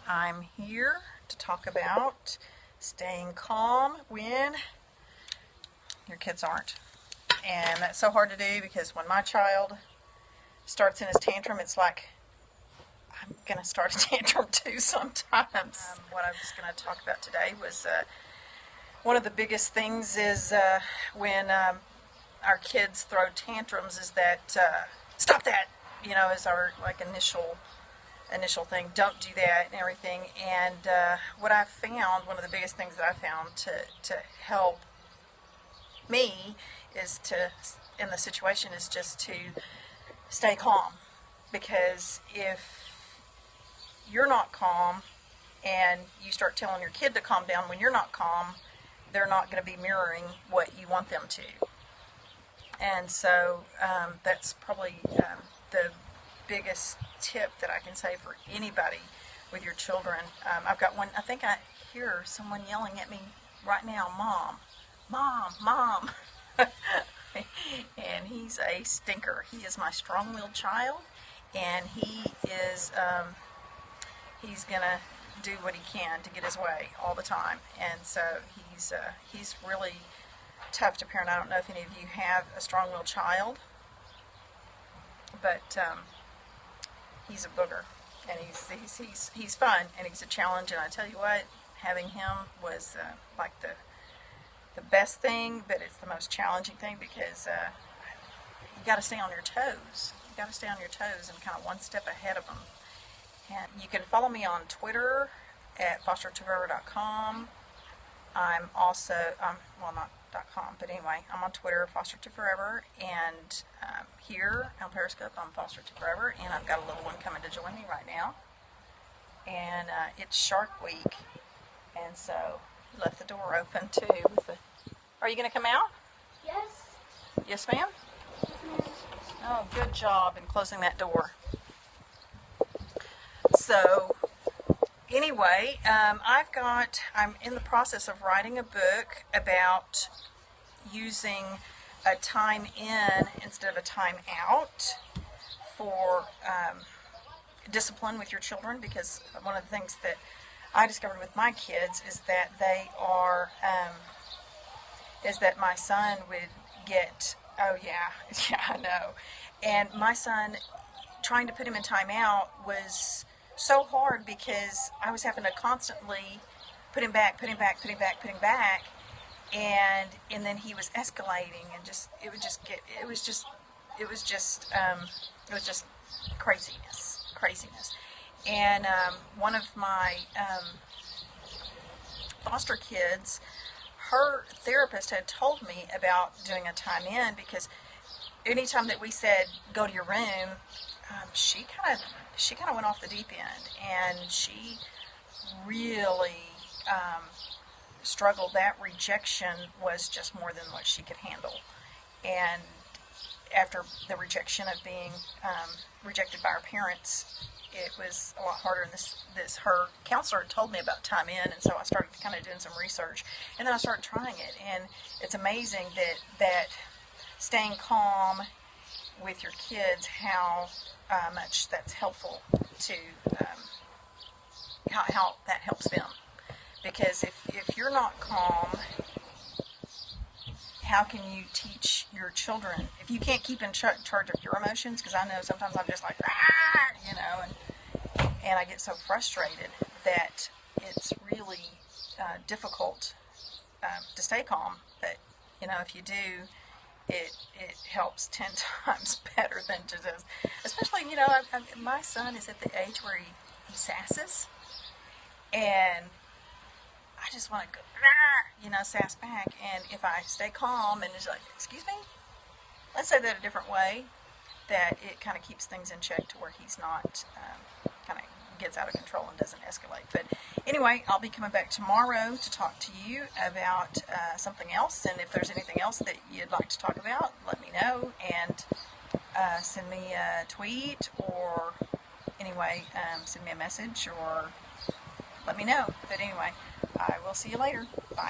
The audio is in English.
I'm here to talk about staying calm when your kids aren't. And that's so hard to do because when my child starts in his tantrum, it's like I'm going to start a tantrum too sometimes. What I was going to talk about today was one of the biggest things is when our kids throw tantrums is that stop that, is our initial thing. Don't do that and everything. And what I found, one of the biggest things that I found to help me is in the situation is just to stay calm. Because if you're not calm and you start telling your kid to calm down when you're not calm, they're not going to be mirroring what you want them to. And so that's probably the biggest tip that I can say for anybody with your children. I've got one, I think I hear someone yelling at me right now, Mom, Mom, Mom. And he's a stinker. He is my strong-willed child, and he is, he's going to do what he can to get his way all the time. And so he's really tough to parent. I don't know if any of you have a strong-willed child, but he's a booger, and he's fun, and he's a challenge. And I tell you what, having him was like the best thing, but it's the most challenging thing because you got to stay on your toes. You got to stay on your toes and kind of one step ahead of them. And you can follow me on Twitter at foster2forever.com. I'm also, well, not .com, but anyway, I'm on Twitter, foster2forever, and here on Periscope, I'm foster2forever, and I've got a little one coming to join me right now. And it's Shark Week, and so he left the door open too. Are you going to come out? Yes. Yes, ma'am? Yes, ma'am. Oh, good job in closing that door. So, anyway, I'm in the process of writing a book about using a time in instead of a time out for discipline with your children, because one of the things that I discovered with my kids is that they are, is that my son would get, oh yeah, yeah, I know. And my son, trying to put him in time out was so hard because I was having to constantly put him back, and then he was escalating, and it was just craziness. And one of my foster kids, her therapist had told me about doing a time in, because anytime that we said go to your room, she kind of went off the deep end, and she really struggled. That rejection was just more than what she could handle. And after the rejection of being rejected by her parents, it was a lot harder. And her counselor had told me about time in, and so I started kind of doing some research, and then I started trying it. And it's amazing that staying calm with your kids, how much that's helpful to how that helps them. Because if you're not calm, how can you teach your children? If you can't keep in charge of your emotions, because I know sometimes I'm just like, and I get so frustrated that it's really difficult to stay calm. But, if you do, it helps 10 times better than just, especially, my son is at the age where he sasses, and I just want to go, sass back. And if I stay calm and just like, excuse me, let's say that a different way, that it kind of keeps things in check to where he's not kind of gets out of control and doesn't escalate. But anyway, I'll be coming back tomorrow to talk to you about something else. And if there's anything else that you'd like to talk about, let me know, and send me a tweet, or anyway, send me a message, or let me know. But anyway, I will see you later. Bye.